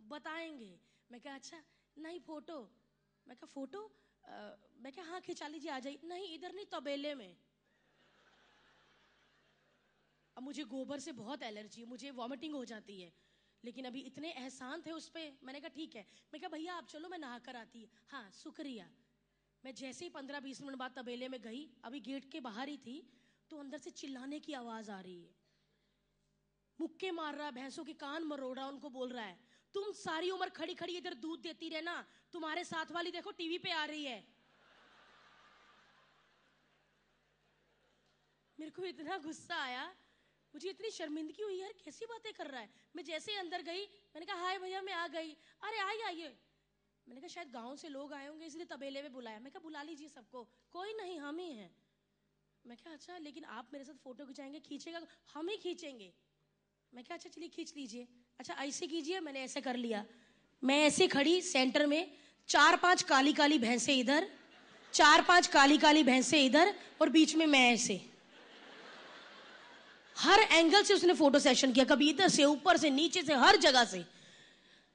बताएंगे। मैं कहा अच्छा, नहीं फोटो। मैं कहा फोटो, मैं कहा हाँ खिंचा लीजिए, आ जाइए। नहीं इधर नहीं, तबेले में। अब मुझे गोबर से बहुत एलर्जी है, मुझे वॉमिटिंग हो जाती है, लेकिन अभी इतने एहसान थे उस पर। मैंने कहा ठीक है। मैं कहा भैया आप चलो, मैं नहा कर आती। हाँ शुक्रिया। मैं जैसे ही 15-20 मिनट बाद तबेले में गई, अभी गेट के बाहर ही थी, तो अंदर से चिल्लाने की आवाज आ रही है। मुक्के मार रहा, भैंसों के कान मरोड़ रहा, उनको बोल रहा है तुम सारी उम्र खड़ी खड़ी इधर दूध देती रहना, तुम्हारे साथ वाली देखो टीवी पे आ रही है। मेरे को इतना गुस्सा आया, मुझे इतनी शर्मिंदगी हुई, यार कैसी बातें कर रहा है। मैं जैसे ही अंदर गई, मैंने कहा हाय भैया मैं आ गई। अरे आइए आइए। मैंने कहा शायद गांव से लोग आए होंगे इसलिए तबेले में बुलाया। मैं कहा बुला लीजिए सबको। कोई नहीं हम ही हैं। मैं कहा अच्छा लेकिन आप मेरे साथ फोटो खिंचाएंगे, खींचेगा? हम ही खींचेंगे। मैं कहा अच्छा चलिए खींच लीजिए। अच्छा ऐसे कीजिए। मैंने ऐसे कर लिया। मैं ऐसे खड़ी सेंटर में, 4-5 काली काली भैंसे इधर, 4-5 काली काली भैंसे इधर, और बीच में मैं ऐसे। हर एंगल से उसने फोटो सेशन किया, कभी इधर से, ऊपर से, नीचे से, हर जगह से।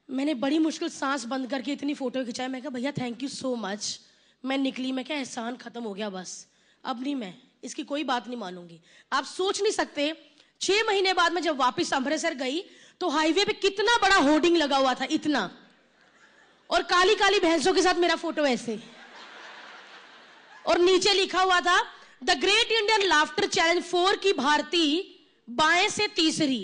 मैंने बड़ी मुश्किल सांस बंद करके इतनी फोटो खिंचाई। मैं कहा भैया थैंक यू सो मच। मैं निकली, मैं क्या एहसान खत्म हो गया बस, अब नहीं, मैं इसकी कोई बात नहीं मानूंगी। आप सोच नहीं सकते, 6 महीने बाद मैं जब वापस अमृतसर गई तो हाईवे पे कितना बड़ा होर्डिंग लगा हुआ था, इतना, और काली काली भैंसों के साथ मेरा फोटो ऐसे, और नीचे लिखा हुआ था the great Indian laughter challenge 4 की भारती बाएं से तीसरी।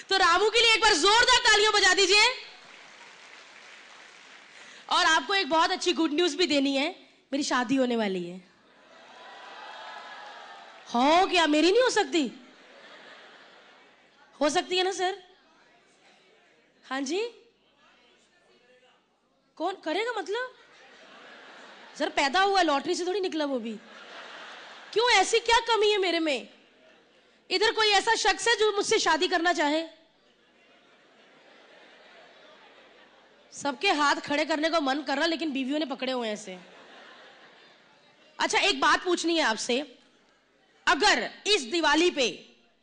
तो रामू के लिए एक बार जोरदार तालियां बजा दीजिए। और आपको एक बहुत अच्छी गुड न्यूज भी देनी है, मेरी शादी होने वाली है। हो क्या? मेरी नहीं हो सकती? हो सकती है ना सर? हाँ जी। कौन करेगा मतलब? सर पैदा हुआ लॉटरी से थोड़ी निकला वो भी। क्यों, ऐसी क्या कमी है मेरे में? इधर कोई ऐसा शख्स है जो मुझसे शादी करना चाहे? सबके हाथ खड़े करने को मन कर रहा, लेकिन बीवियों ने पकड़े हुए हैं ऐसे। अच्छा एक बात पूछनी है आपसे, अगर इस दिवाली पे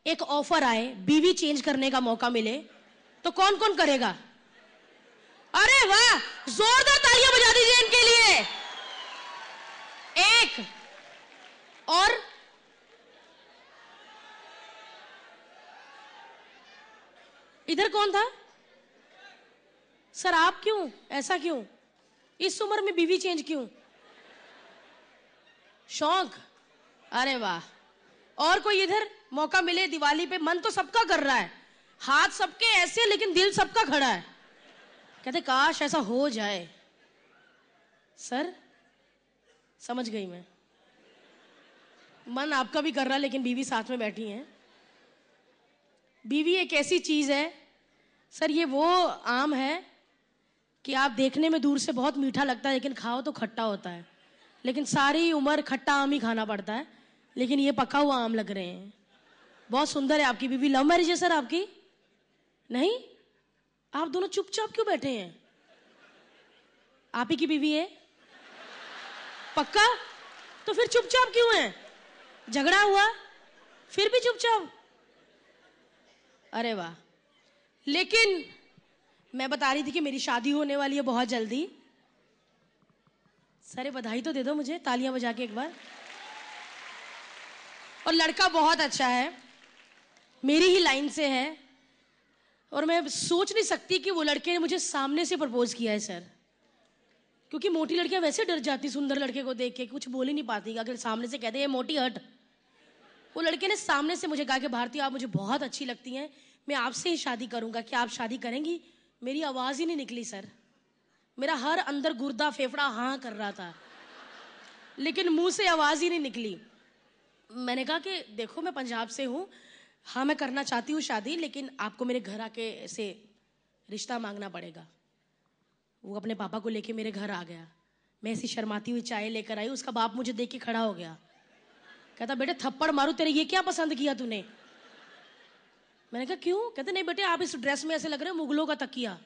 एक ऑफर आए, बीवी चेंज करने का मौका मिले, तो कौन कौन करेगा? अरे वाह, जोरदार तालियां बजा दीजिए इनके लिए। एक और, इधर कौन था सर? आप क्यों, ऐसा क्यों? इस उम्र में बीवी चेंज क्यों? शौक? अरे वाह। और कोई इधर मौका मिले दिवाली पे? मन तो सबका कर रहा है, हाथ सबके ऐसे, लेकिन दिल सबका खड़ा है, कहते काश ऐसा हो जाए। सर समझ गई मैं, मन आपका भी कर रहा है, लेकिन बीवी साथ में बैठी है। बीवी एक ऐसी चीज है सर, ये वो आम है कि आप देखने में दूर से बहुत मीठा लगता है, लेकिन खाओ तो खट्टा होता है, लेकिन सारी उम्र खट्टा आम ही खाना पड़ता है। लेकिन ये पका हुआ आम लग रहे हैं। बहुत सुंदर है आपकी बीवी। लव मैरिज है सर आपकी? नहीं? आप दोनों चुपचाप क्यों बैठे हैं? आप ही की बीवी है? पक्का? तो फिर चुपचाप क्यों है? झगड़ा हुआ फिर भी चुपचाप? अरे वाह। लेकिन मैं बता रही थी कि मेरी शादी होने वाली है बहुत जल्दी। सर बधाई तो दे दो मुझे, तालियां बजा के एक बार। और लड़का बहुत अच्छा है, मेरी ही लाइन से है, और मैं सोच नहीं सकती कि वो लड़के ने मुझे सामने से प्रपोज किया है सर, क्योंकि मोटी लड़कियां वैसे डर जाती सुंदर लड़के को देख के, कुछ बोल ही नहीं पाती, अगर सामने से कहते ये मोटी हट। वो लड़के ने सामने से मुझे कहा कि भारती आप मुझे बहुत अच्छी लगती हैं, मैं आपसे ही शादी करूंगा, क्या आप शादी करेंगी? मेरी आवाज ही नहीं निकली सर, मेरा हर अंदर गुर्दा फेफड़ा हाँ कर रहा था, लेकिन मुंह से आवाज ही नहीं निकली। मैंने कहा कि देखो मैं पंजाब से हूँ, हाँ मैं करना चाहती हूँ शादी, लेकिन आपको मेरे घर आके ऐसे रिश्ता मांगना पड़ेगा। वो अपने पापा को लेके मेरे घर आ गया, मैं ऐसी शर्माती हुई चाय लेकर आई, उसका बाप मुझे देख के खड़ा हो गया, कहता बेटे थप्पड़ मारू तेरे, ये क्या पसंद किया तूने? मैंने कहा क्यों? कहते नहीं बेटे आप इस ड्रेस में ऐसे लग रहे हो मुगलों का तकिया।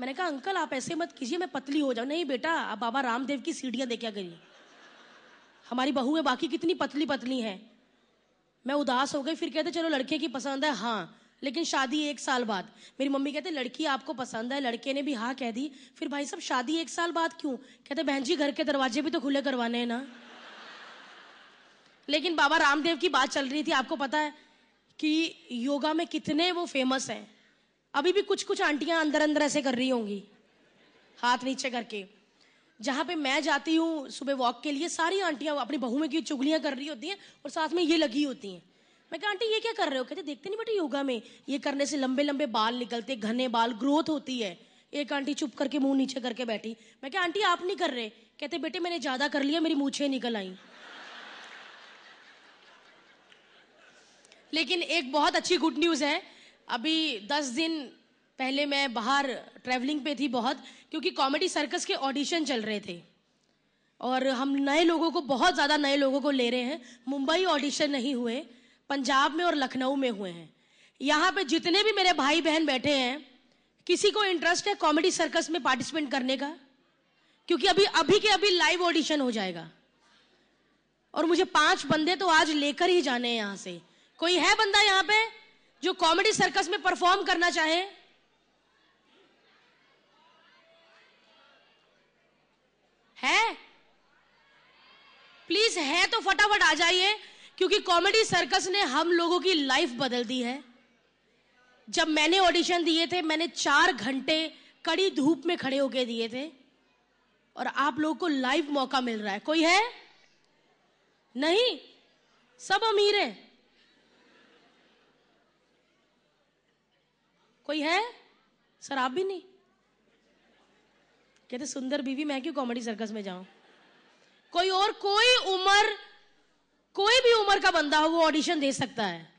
मैंने कहा अंकल आप ऐसे मत कीजिए, मैं पतली हो जाऊं। नहीं बेटा आप बाबा रामदेव की सीढ़ियां देखा करिए, हमारी बहू है बाकी कितनी पतली पतली है। मैं उदास हो गई। फिर कहते चलो लड़के की पसंद है, हाँ, लेकिन शादी 1 साल बाद। मेरी मम्मी कहते लड़की आपको पसंद है, लड़के ने भी हाँ कह दी। फिर भाई साहब शादी 1 साल बाद क्यों? कहते बहन जी घर के दरवाजे भी तो खुले करवाने हैं ना। लेकिन बाबा रामदेव की बात चल रही थी, आपको पता है कि योगा में कितने वो फेमस हैं। अभी भी कुछ कुछ आंटियां अंदर अंदर ऐसे कर रही होंगी, हाथ नीचे करके। जहां पे मैं जाती हूँ सुबह वॉक के लिए, सारी आंटियां अपनी बहू में की चुगलियां कर रही होती हैं और साथ में ये लगी होती हैं। मैं कहा आंटी ये क्या कर रहे हो? कहते देखते नहीं बेटे योगा में ये करने से लंबे लंबे बाल निकलते, घने बाल, ग्रोथ होती है। एक आंटी चुप करके मुंह नीचे करके बैठी। मैं कहा आंटी आप नहीं कर रहे? कहते बेटे मैंने ज्यादा कर लिया, मेरी मूछें निकल आई। लेकिन एक बहुत अच्छी गुड न्यूज है, अभी 10 दिन पहले मैं बाहर ट्रैवलिंग पे थी बहुत, क्योंकि कॉमेडी सर्कस के ऑडिशन चल रहे थे और हम नए लोगों को, बहुत ज्यादा नए लोगों को ले रहे हैं। मुंबई ऑडिशन नहीं हुए, पंजाब में और लखनऊ में हुए हैं। यहाँ पे जितने भी मेरे भाई बहन बैठे हैं, किसी को इंटरेस्ट है कॉमेडी सर्कस में पार्टिसिपेट करने का? क्योंकि अभी के अभी लाइव ऑडिशन हो जाएगा और मुझे 5 बंदे तो आज लेकर ही जाने हैं यहां से। कोई है बंदा यहाँ पे जो कॉमेडी सर्कस में परफॉर्म करना चाहे? है? प्लीज है तो फटाफट आ जाइए, क्योंकि कॉमेडी सर्कस ने हम लोगों की लाइफ बदल दी है। जब मैंने ऑडिशन दिए थे, मैंने 4 घंटे कड़ी धूप में खड़े होके दिए थे और आप लोगों को लाइव मौका मिल रहा है। कोई है? नहीं, सब अमीर है। कोई है? सर आप भी नहीं? कहते सुंदर बीवी मैं क्यों कॉमेडी सर्कस में जाऊं? कोई और, कोई उम्र, कोई भी उम्र का बंदा हो वो ऑडिशन दे सकता है।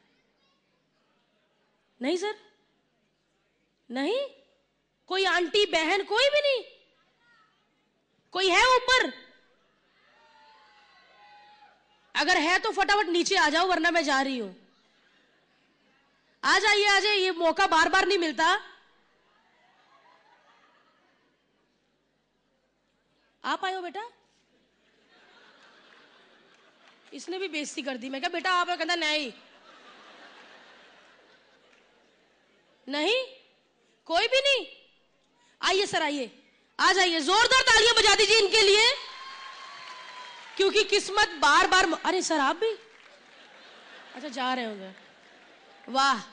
नहीं सर? नहीं? कोई आंटी बहन कोई भी नहीं? कोई है ऊपर? अगर है तो फटाफट नीचे आ जाओ, वरना मैं जा रही हूं। आ जाइए, आ जाइए, ये मौका बार बार नहीं मिलता। आप आए हो बेटा? इसने भी बेइज्जती कर दी। मैं कहा बेटा आप? कहता नहीं। नहीं? कोई भी नहीं? आइए सर, आइए, आ जाइए, जोरदार तालियां बजा दीजिए इनके लिए, क्योंकि किस्मत बार बार। अरे सर आप भी? अच्छा जा रहे होंगे, वाह।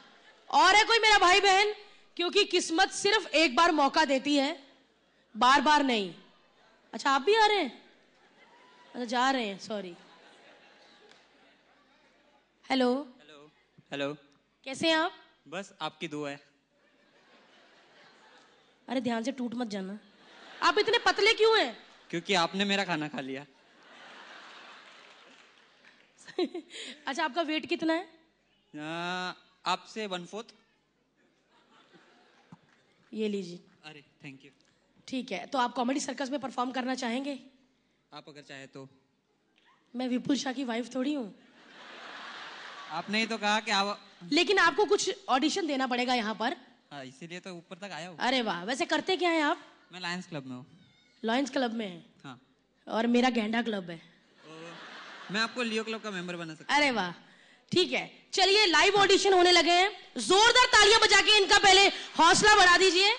और है कोई मेरा भाई बहन? क्योंकि किस्मत सिर्फ एक बार मौका देती है, बार बार नहीं। अच्छा आप भी आ रहे हैं? अच्छा जा रहे हैं, सॉरी। हेलो हेलो हेलो, कैसे हैं आप? बस आपकी दुआ है। अरे ध्यान से टूट मत जाना। आप इतने पतले क्यों हैं? क्योंकि आपने मेरा खाना खा लिया। अच्छा आपका वेट कितना है? आपसे 1/4। ये लीजिए। अरे थैंक यू। ठीक है, तो आप कॉमेडी सर्कस में परफॉर्म करना चाहेंगे? आप अगर चाहे तो। मैं विपुल शाह की वाइफ थोड़ी हूँ। आपने ही तो कहा कि आप। लेकिन आपको कुछ ऑडिशन देना पड़ेगा यहाँ पर। हाँ, इसीलिए तो ऊपर तक आया हूँ। अरे वाह, वैसे करते क्या हैं आप? मैं लायंस क्लब में हूँ। लॉयंस क्लब में है? हाँ। और मेरा गेंडा क्लब है। मैं आपको लियो क्लब का मेंबर बना सकता अरे वाह, ठीक है। चलिए लाइव ऑडिशन होने लगे हैं, जोरदार तालियां बजा के इनका पहले हौसला बढ़ा दीजिए।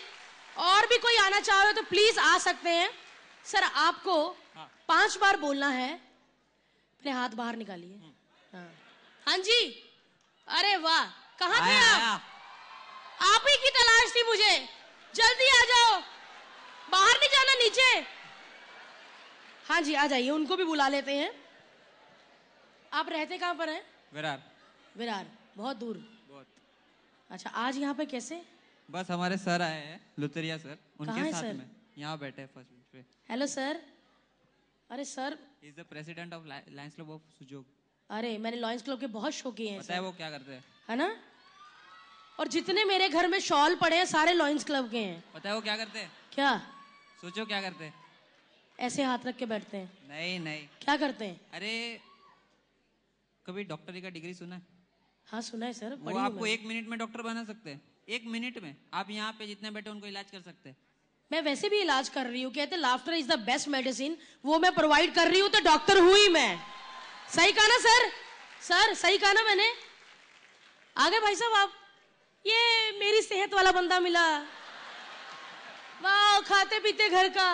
और भी कोई आना चाहे तो प्लीज आ सकते हैं। सर आपको 5 बार बोलना है। अपने हाथ बाहर निकालिए। हाँ जी। अरे वाह, कहाँ थे आप? आप ही की तलाश थी मुझे। जल्दी आ जाओ, बाहर नहीं जाना, नीचे। हाँ जी आ जाइए, उनको भी बुला लेते हैं। आप रहते कहाँ पर हैं? विरार। विरार, बहुत दूर? बहुत। अच्छा, आज यहाँ पे कैसे? बस हमारे सर आए हैं, लुतरिया सर, उनके साथ सर? में यहाँ बैठे हैं फर्स्ट बेंच पे। Hello sir. अरे sir, he is the president of lions club of Sujog. अरे मैंने लॉयंस क्लब के बहुत शौकीन हैं। पता है वो क्या करते हैं? है ना? और जितने मेरे घर में शॉल पड़े हैं सारे लॉयंस क्लब के हैं। पता है वो क्या करते हैं? क्या? सोचो क्या करते हैं? ऐसे हाथ रख के बैठते हैं? नहीं नहीं। क्या करते हैं? अरे कभी डॉक्टरी का डिग्री सुना है? हाँ सुना है सर। वो आपको 1 मिनट में डॉक्टर बना सकते हैं। 1 मिनट में आप यहाँ पे जितने बैठे उनको इलाज कर सकते हैं। मैं वैसे भी इलाज कर रही हूँ, कहते laughter is the best medicine, वो मैं प्रोवाइड कर रही हूँ, तो डॉक्टर हुई मैं। सही कहा ना सर? सर सही कहा ना मैंने? आ गए भाई साहब आप? ये मेरी सेहत वाला बंदा मिला। वाह, खाते पीते घर का।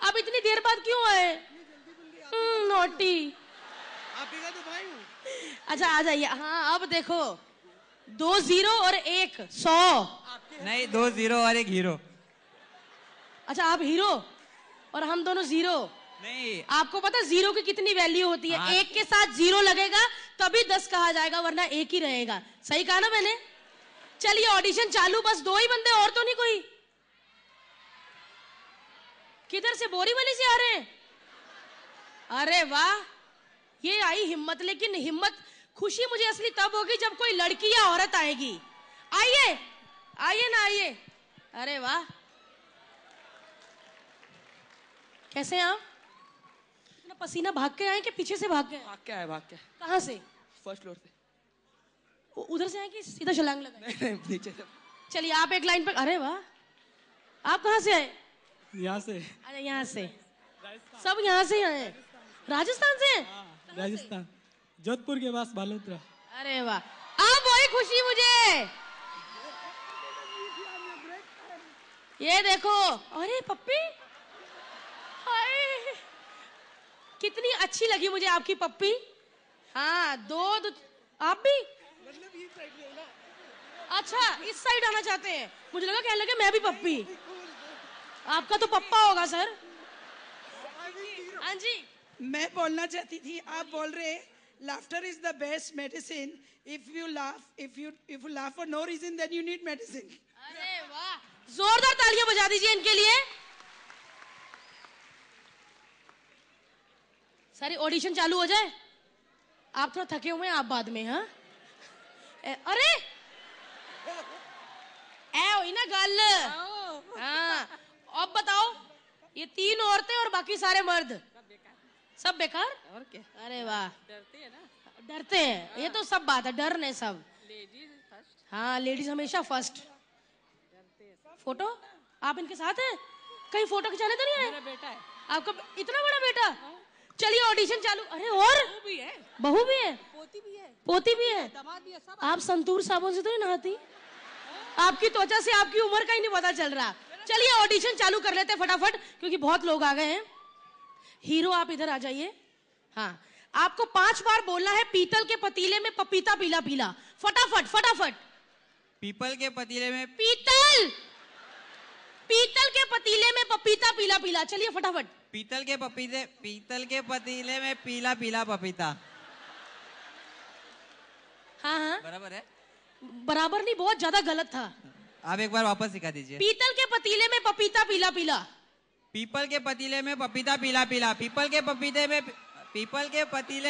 आप इतनी देर बाद क्यों आए? नोटी। आप ही का तो भाई हूँ। अच्छा आ जाइए। हाँ अब देखो, 2 0 और 1 100। नहीं, 2 0 और 1 हीरो। अच्छा आप हीरो और हम दोनों जीरो। नहीं, आपको पता जीरो की कितनी वैल्यू होती है? हाँ। 1 के साथ 0 लगेगा तभी 10 कहा जाएगा, वरना 1 ही रहेगा। सही कहा ना मैंने? चलिए ऑडिशन चालू। बस 2 ही बंदे, और तो नहीं कोई? किधर से? बोरीवली से आ रहे हैं? अरे वाह, ये आई हिम्मत। लेकिन हिम्मत, खुशी मुझे असली तब होगी जब कोई लड़की या औरत आएगी। आइए आइए ना, आइए। अरे वाह, कैसे हैं आप? इतना पसीना भाग के आए कि पीछे से भाग के आए? भाग क्या है, भाग क्या? कहाँ से? फर्स्ट फ्लोर से। उधर से आए कि सीधा छलांग लगा? नहीं, नीचे से। चलिए आप एक लाइन पर। अरे वाह, आप कहाँ से आए? यहाँ से। अरे यहाँ से, सब यहाँ से आए? राजस्थान से? राजस्थान, जोधपुर के पास बालोतरा। अरे वाह, अब वही खुशी मुझे। ये देखो, अरे पप्पी, हाय, कितनी अच्छी लगी मुझे आपकी पप्पी। हाँ, दो आप भी? अच्छा, इस साइड आना चाहते हैं? मुझे लगा कहने लगे मैं भी पप्पी। आपका तो पप्पा होगा सर। हाँ जी। मैं बोलना चाहती थी, आप बोल रहे हैं laughter is the best medicine. If you laugh for no reason then you need medicine. अरे वाह, जोरदार तालियां बजा दीजिए इनके लिए। सारी ऑडिशन चालू हो जाए। आप थोड़ा थके हुए हैं, आप बाद में। हाँ अरे ऐ हुई ना गल। हाँ अब बताओ, ये 3 औरतें और बाकी सारे मर्द सब बेकार? और क्या? अरे वाह, डरते हैं ना? डरते हैं, ये तो सब बात है, डर नहीं सब। Ladies first. हाँ लेडीज हमेशा फर्स्ट। फोटो आप इनके साथ हैं? कहीं फोटो खिंचाने तो नहीं आए? मेरा बेटा है। आपका इतना बड़ा बेटा? चलिए ऑडिशन चालू। अरे और वो भी है, बहू भी है, पोती भी है, पोती भी है। दामाद भी है, सब। आप संतूर साबुन से तो नहीं नहाती? आपकी त्वचा से आपकी उम्र का ही नहीं पता चल रहा। चलिए ऑडिशन चालू कर लेते हैं फटाफट, क्योंकि बहुत लोग आ गए हैं। हीरो आप इधर आ जाइए। हाँ, आपको 5 बार बोलना है पीतल के पतीले में पपीता पीला पीला। फटाफट फटाफट। पीपल के पतीले में पीतल के पतीले में पपीता पीला पीला। चलिए फटाफट। पीतल के पतीले में पीला पीला पपीता। हाँ हाँ, बराबर है? बराबर नहीं, बहुत ज्यादा गलत था। आप एक बार वापस सिखा दीजिए। पीतल के पतीले में पपीता पीला पीला। पीपल के पतीले में पपीता पीला पीला। पीपल के पतीले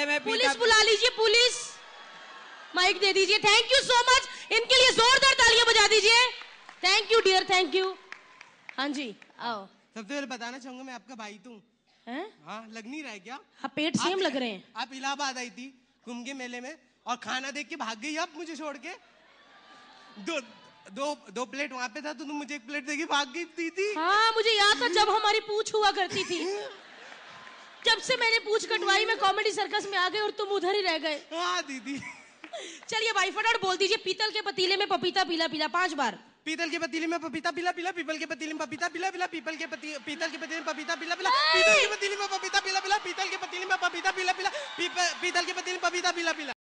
में पुलिस बुला लीजिए, पुलिस माइक दे दीजिए। थैंक यू सो मच, इनके लिए जोरदार तालियां बजा दीजिए। Thank you dear, thank you. हाँ जी आओ। सबसे पहले बताना चाहूंगा मैं आपका भाई तो हूँ। हैं? हाँ, लग नहीं रहा है क्या? हाँ पेट सेम लग रहे हैं। आप इलाहाबाद आई थी कुंभ के मेले में और खाना देख के भाग गई आप मुझे छोड़ के। दो प्लेट वहां पे था तो तुम मुझे 1 प्लेट देके भाग गई थी। हाँ मुझे याद था जब हमारी पूछ हुआ करती थी। जब से मैंने पूछ कटवाई मैं कॉमेडी सर्कस में आ गई और तुम उधर ही रह गए। हाँ दीदी। चलिए भाई फटाफट बोल दीजिए, पीतल के पतीले में पपीता पीला पीला 5 बार। पीतल के पतीले में पपीता पीला पीला। पीपल के पतीले में पपीता पीला पीला। पीतल के पतीले में पपीता पीला पीला। पीतल के पतीले में पपीता पीला पीला। पीतल के पतीले में पपीता पीला पीला। पीतल के पतीले में पपीता पीला पीला।